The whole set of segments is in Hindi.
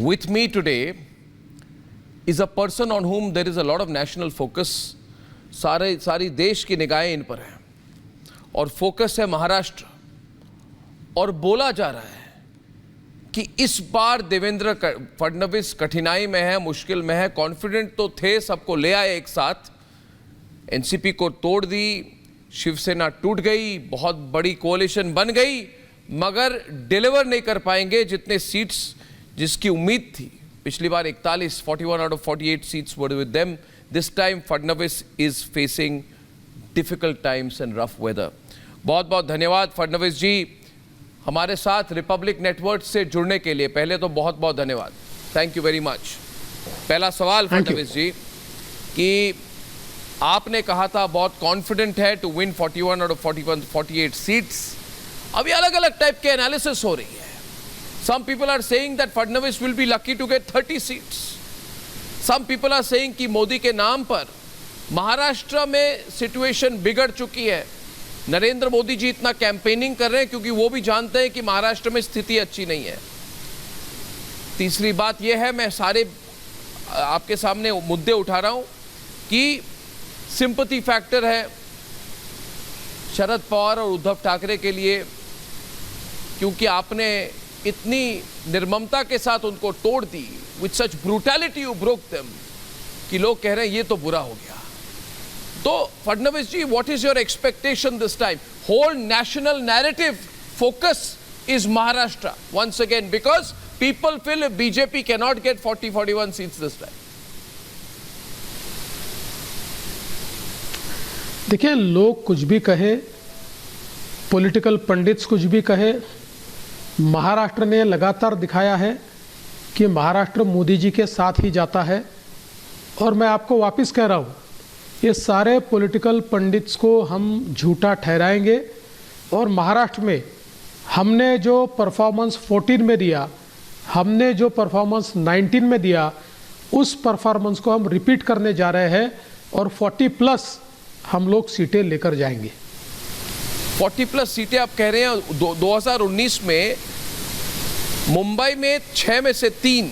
With me today is a person on whom there is a lot of national focus. सारी देश की निगाहें इन पर हैं और फोकस है महाराष्ट्र। और बोला जा रहा है कि इस बार देवेंद्र फडणवीस कठिनाई में है, मुश्किल में है। कॉन्फिडेंट तो थे, सबको ले आए एक साथ, एनसीपी को तोड़ दी, शिवसेना टूट गई, बहुत बड़ी कोalition बन गई, मगर डिलीवर नहीं कर पाएंगे जितने सीट्स जिसकी उम्मीद थी। पिछली बार 41 out of 48 seats were with them. This time Fadnavis is facing difficult times and rough weather. बहुत बहुत धन्यवाद फडणवीस जी हमारे साथ रिपब्लिक नेटवर्क से जुड़ने के लिए। पहले तो बहुत बहुत धन्यवाद, थैंक यू वेरी मच। पहला सवाल फडणवीस जी कि आपने कहा था बहुत कॉन्फिडेंट है to win 41 out of 48 seats. अभी अलग अलग टाइप के एनालिसिस हो रही है। Some people are saying that Fadnavis will be lucky to get 30 seats. Some people are saying कि मोदी के नाम पर महाराष्ट्र में सिचुएशन बिगड़ चुकी है। नरेंद्र मोदी जी इतना कैंपेनिंग कर रहे हैं क्योंकि वो भी जानते हैं कि महाराष्ट्र में स्थिति अच्छी नहीं है। तीसरी बात यह है, मैं सारे आपके सामने मुद्दे उठा रहा हूं कि सिंपैथी फैक्टर है शरद पवार और उद्धव ठाकरे के लिए, क्योंकि आपने इतनी निर्ममता के साथ उनको तोड़ दी, with such brutality you broke them, कि लोग कह रहे हैं ये तो बुरा हो गया। तो Fadnavis ji, what is your expectation this time? Whole national narrative focus is Maharashtra once again because people feel BJP cannot get 41 seats this time. देखिए, लोग कुछ भी कहे, पॉलिटिकल पंडित्स कुछ भी कहे, महाराष्ट्र ने लगातार दिखाया है कि महाराष्ट्र मोदी जी के साथ ही जाता है। और मैं आपको वापस कह रहा हूँ, ये सारे पॉलिटिकल पंडित्स को हम झूठा ठहराएंगे। और महाराष्ट्र में हमने जो परफॉर्मेंस 14 में दिया, हमने जो परफॉर्मेंस 19 में दिया, उस परफॉर्मेंस को हम रिपीट करने जा रहे हैं और 40+ हम लोग सीटें लेकर जाएंगे। 40+ सीटें आप कह रहे हैं। 2019 में मुंबई में 6 में से 3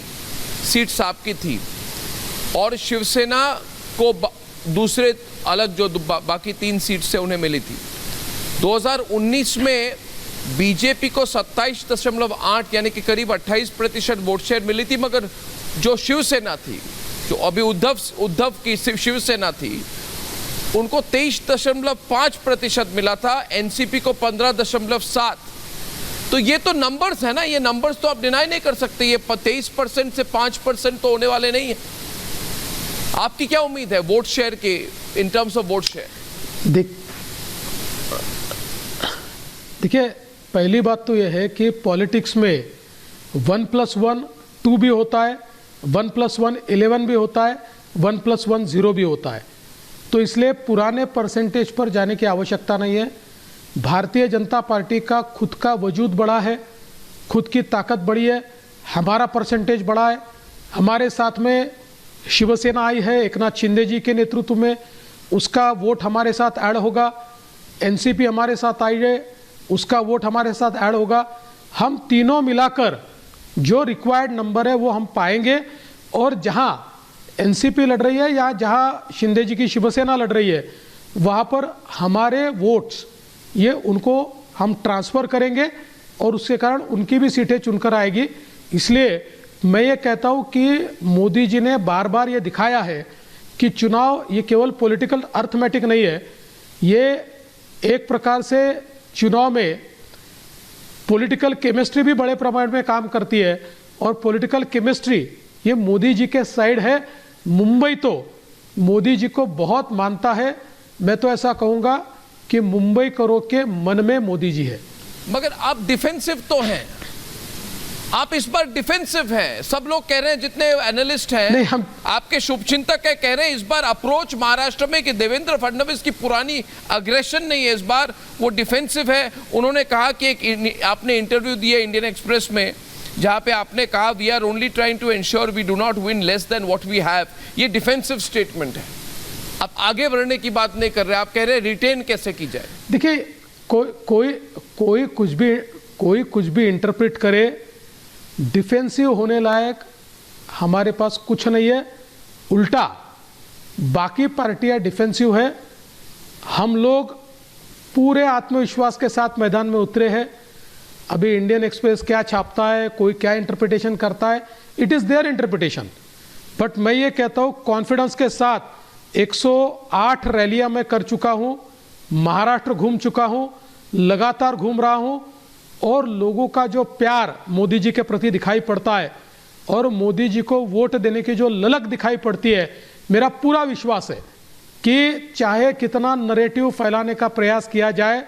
सीट्स आपकी थी और शिवसेना को दूसरे अलग जो बाकी 3 सीट से उन्हें मिली थी। 2019 में बीजेपी को 27.8 यानी कि करीब 28% वोट शेयर मिली थी, मगर जो शिवसेना थी, जो अभी उद्धव की शिवसेना थी, उनको 23.5% मिला था, एनसीपी को 15.7। तो ये तो नंबर्स है ना, ये नंबर्स तो आप डिनाई नहीं कर सकते। ये 23% से 5% तो होने वाले नहीं है। आपकी क्या उम्मीद है वोट शेयर के, in terms of vote share? देखिए, पहली बात तो यह है कि पॉलिटिक्स में 1+1 2 भी होता है, 1+1 11 भी होता है, 1+1 0 भी होता है। तो इसलिए पुराने परसेंटेज पर जाने की आवश्यकता नहीं है। भारतीय जनता पार्टी का खुद का वजूद बड़ा है, खुद की ताकत बड़ी है, हमारा परसेंटेज बड़ा है। हमारे साथ में शिवसेना आई है एकनाथ शिंदे जी के नेतृत्व में, उसका वोट हमारे साथ ऐड होगा। एनसीपी हमारे साथ आई है, उसका वोट हमारे साथ ऐड होगा। हम तीनों मिलाकर जो रिक्वायर्ड नंबर है वो हम पाएंगे। और जहां एनसीपी लड़ रही है या जहां शिंदे जी की शिवसेना लड़ रही है, वहां पर हमारे वोट्स ये उनको हम ट्रांसफ़र करेंगे और उसके कारण उनकी भी सीटें चुनकर आएगी। इसलिए मैं ये कहता हूँ कि मोदी जी ने बार बार ये दिखाया है कि चुनाव ये केवल पॉलिटिकल अर्थमेटिक नहीं है, ये एक प्रकार से चुनाव में पॉलिटिकल केमिस्ट्री भी बड़े प्रमाण में काम करती है। और पॉलिटिकल केमिस्ट्री ये मोदी जी के साइड है। मुंबई तो मोदी जी को बहुत मानता है। मैं तो ऐसा कहूँगा कि मुंबई करो के मन में मोदी जी है। मगर आप डिफेंसिव तो हैं, आप इस बार डिफेंसिव हैं। सब लोग कह रहे हैं, जितने एनालिस्ट हैं, नहीं, हम आपके शुभचिंतक है, कह रहे हैं इस बार अप्रोच महाराष्ट्र में कि देवेंद्र फडणवीस की पुरानी अग्रेशन नहीं है, इस बार वो डिफेंसिव है। उन्होंने कहा कि एक आपने इंटरव्यू दिया इंडियन एक्सप्रेस में, जहां पे आपने कहा we are only trying to ensure we do not win less than what we have. ये डिफेंसिव स्टेटमेंट है। आप आगे बढ़ने की बात नहीं कर रहे, आप कह रहे हैं रिटेन कैसे की जाए। देखिए, कोई कुछ भी इंटरप्रेट करे, डिफेंसिव होने लायक हमारे पास कुछ नहीं है, उल्टा बाकी पार्टियां डिफेंसिव है। हम लोग पूरे आत्मविश्वास के साथ मैदान में उतरे हैं। अभी इंडियन एक्सप्रेस क्या छापता है, कोई क्या इंटरप्रिटेशन करता है, it is there interpretation, but मैं ये कहता हूँ कॉन्फिडेंस के साथ 108 रैलियां मैं कर चुका हूँ, महाराष्ट्र घूम चुका हूँ, लगातार घूम रहा हूँ, और लोगों का जो प्यार मोदी जी के प्रति दिखाई पड़ता है और मोदी जी को वोट देने की जो ललक दिखाई पड़ती है, मेरा पूरा विश्वास है कि चाहे कितना नरेटिव फैलाने का प्रयास किया जाए,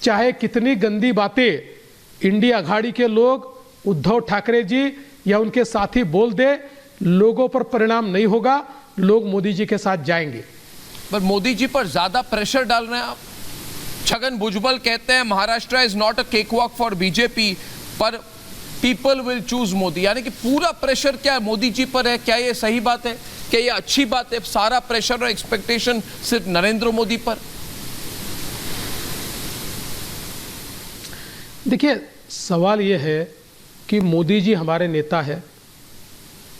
चाहे कितनी गंदी बातें इंडिया अघाड़ी के लोग, उद्धव ठाकरे जी या उनके साथी बोल दे, लोगों पर परिणाम नहीं होगा, लोग मोदी जी के साथ जाएंगे। पर मोदी जी पर ज्यादा प्रेशर डाल रहे हैं आप। छगन भुजबल कहते हैं Maharashtra is not a cake walk for BJP, पर पीपल विल चूज मोदी, यानी कि पूरा प्रेशर क्या मोदी जी पर है? क्या ये सही बात है? क्या ये अच्छी बात है? सारा प्रेशर और एक्सपेक्टेशन सिर्फ नरेंद्र मोदी पर? देखिए, सवाल ये है कि मोदी जी हमारे नेता है,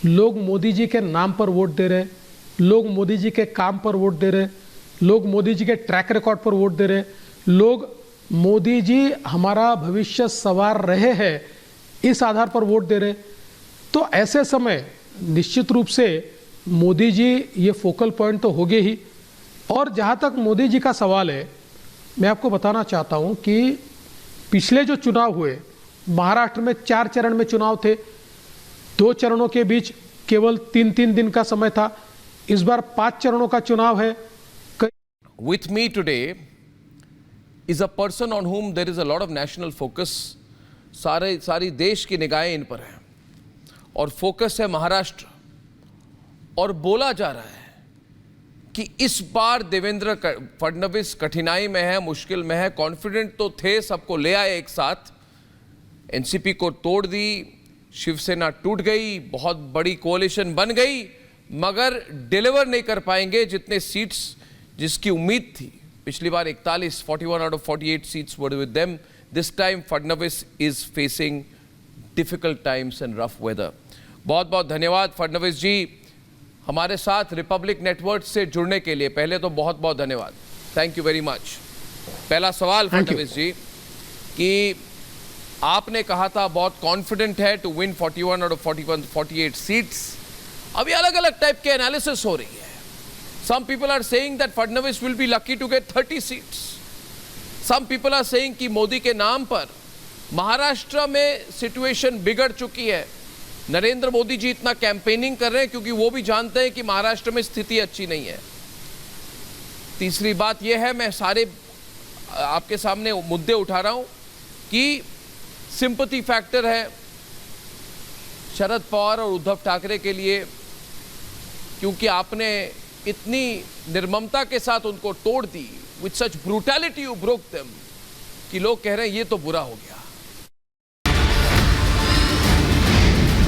लोग मोदी जी के नाम पर वोट दे रहे हैं, लोग मोदी जी के काम पर वोट दे रहे हैं, लोग मोदी जी के ट्रैक रिकॉर्ड पर वोट दे रहे हैं, लोग मोदी जी हमारा भविष्य संवार रहे हैं इस आधार पर वोट दे रहे। तो ऐसे समय निश्चित रूप से मोदी जी ये फोकल पॉइंट तो होंगे ही। और जहाँ तक मोदी जी का सवाल है, मैं आपको बताना चाहता हूँ कि पिछले जो चुनाव हुए, महाराष्ट्र में 4 चरण में चुनाव थे, 2 चरणों के बीच केवल 3-3 दिन का समय था। इस बार 5 चरणों का चुनाव है। With me today is a person on whom there is a lot of national focus. सारी देश की निगाहें इन पर हैं और फोकस है महाराष्ट्र। और बोला जा रहा है कि इस बार देवेंद्र फडणवीस कठिनाई में है, मुश्किल में है। कॉन्फिडेंट तो थे, सबको ले आए एक साथ, एनसीपी को तोड़ दी, शिवसेना टूट गई, बहुत बड़ी कोalition बन गई, मगर डिलीवर नहीं कर पाएंगे जितने सीट्स जिसकी उम्मीद थी। पिछली बार 41 out of 48 seats were with them. This time Fadnavis is facing difficult times and rough weather. बहुत बहुत धन्यवाद फडणवीस जी हमारे साथ रिपब्लिक नेटवर्क से जुड़ने के लिए। पहले तो बहुत बहुत धन्यवाद, थैंक यू वेरी मच। पहला सवाल फडणवीस जी कि आपने कहा था बहुत कॉन्फिडेंट है to win 41 out of 48 seats. अभी अलग अलग टाइप के एनालिसिस हो रही है। Some people are saying that Fadnavis will be lucky to get 30 seats. Some people are saying कि मोदी के नाम पर महाराष्ट्र में सिचुएशन बिगड़ चुकी है। नरेंद्र मोदी जी इतना कैंपेनिंग कर रहे हैं क्योंकि वो भी जानते हैं कि महाराष्ट्र में स्थिति अच्छी नहीं है। तीसरी बात यह है, मैं सारे आपके सामने मुद्दे उठा रहा हूं कि सिंपैथी फैक्टर है शरद पवार और उद्धव ठाकरे के लिए, क्योंकि आपने इतनी निर्ममता के साथ उनको तोड़ दी, with such brutality you broke them, कि लोग कह रहे हैं ये तो बुरा हो गया।